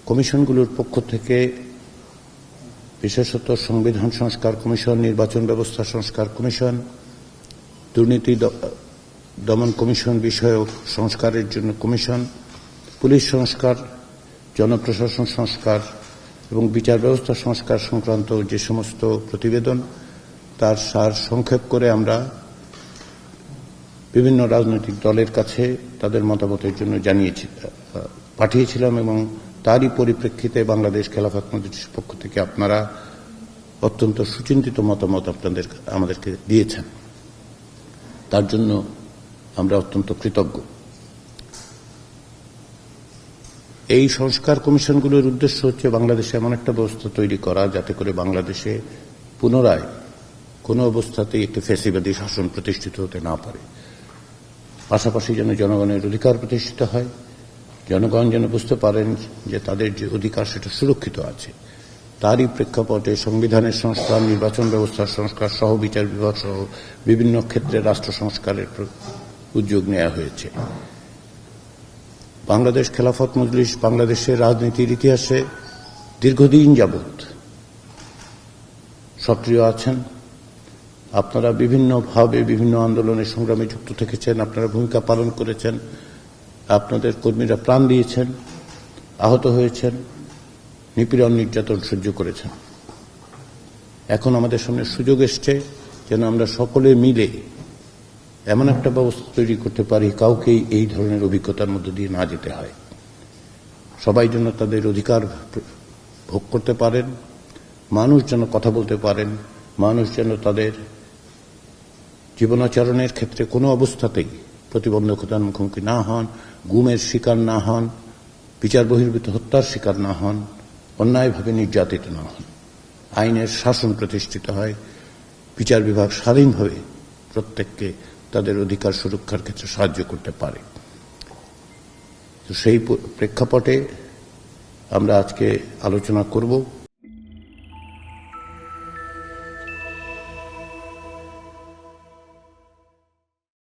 কমিশনগুলোর পক্ষ থেকে বিশেষত সংবিধান সংস্কার কমিশন, নির্বাচন ব্যবস্থা সংস্কার কমিশন, দুর্নীতি দমন কমিশন বিষয়ক সংস্কারের জন্য কমিশন, পুলিশ সংস্কার, জনপ্রশাসন সংস্কার এবং বিচার ব্যবস্থা সংস্কার সংক্রান্ত যে সমস্ত প্রতিবেদন, তার সার সংক্ষেপ করে আমরা বিভিন্ন রাজনৈতিক দলের কাছে তাদের মতামতের জন্য পাঠিয়েছিলাম এবং তারই পরিপ্রেক্ষিতে বাংলাদেশ খেলাফত মজলিসের পক্ষ থেকে আপনারা অত্যন্ত সুচিন্তিত মতামত আমাদেরকে দিয়েছেন। তার জন্য আমরা অত্যন্ত কৃতজ্ঞ। এই সংস্কার কমিশনগুলোর উদ্দেশ্য হচ্ছে বাংলাদেশে এমন একটা ব্যবস্থা তৈরি করা যাতে করে বাংলাদেশে পুনরায় কোনো অবস্থাতেই একটি ফ্যাসিবাদী শাসন প্রতিষ্ঠিত হতে না পারে। পাশাপাশি যেন জনগণের অধিকার প্রতিষ্ঠিত হয়, জনগণ যেন বুঝতে পারেন যে তাদের যে অধিকার সেটা সুরক্ষিত আছে। তারই প্রেক্ষাপটে সংবিধানের সংস্কার, নির্বাচন ব্যবস্থার সংস্কার সহ বিচার বিভাগ সহ বিভিন্ন ক্ষেত্রে রাষ্ট্র সংস্কারের উদ্যোগ নেওয়া হয়েছে। বাংলাদেশ খেলাফত মজলিস বাংলাদেশের রাজনীতির ইতিহাসে দীর্ঘদিন যাবৎ সক্রিয় আছেন। আপনারা বিভিন্নভাবে বিভিন্ন আন্দোলনে সংগ্রামে যুক্ত থেকেছেন, আপনারা ভূমিকা পালন করেছেন, আপনাদের কর্মীরা প্রাণ দিয়েছেন, আহত হয়েছেন, নিপীড়ন নির্যাতন সহ্য করেছেন। এখন আমাদের সামনে সুযোগ এসছে যেন আমরা সকলে মিলে এমন একটা ব্যবস্থা তৈরি করতে পারি কাউকেই এই ধরনের অভিজ্ঞতার মধ্য দিয়ে না যেতে হয়। সবাই যেন তাদের অধিকার ভোগ করতে পারেন, মানুষ যেন কথা বলতে পারেন, মানুষ যেন তাদের জীবনাচরণের ক্ষেত্রে কোনো অবস্থাতেই প্রতিবন্ধকতার মুখোমুখি না হন, গুমের শিকার না হন, বিচার বহির্ভূত হত্যার শিকার না হন, অন্যায়ভাবে নির্যাতিত না হন, আইনের শাসন প্রতিষ্ঠিত হয়, বিচার বিভাগ স্বাধীনভাবে প্রত্যেককে তাদের অধিকার সুরক্ষার ক্ষেত্রে সাহায্য করতে পারে। তো সেই প্রেক্ষাপটে আমরা আজকে আলোচনা করব।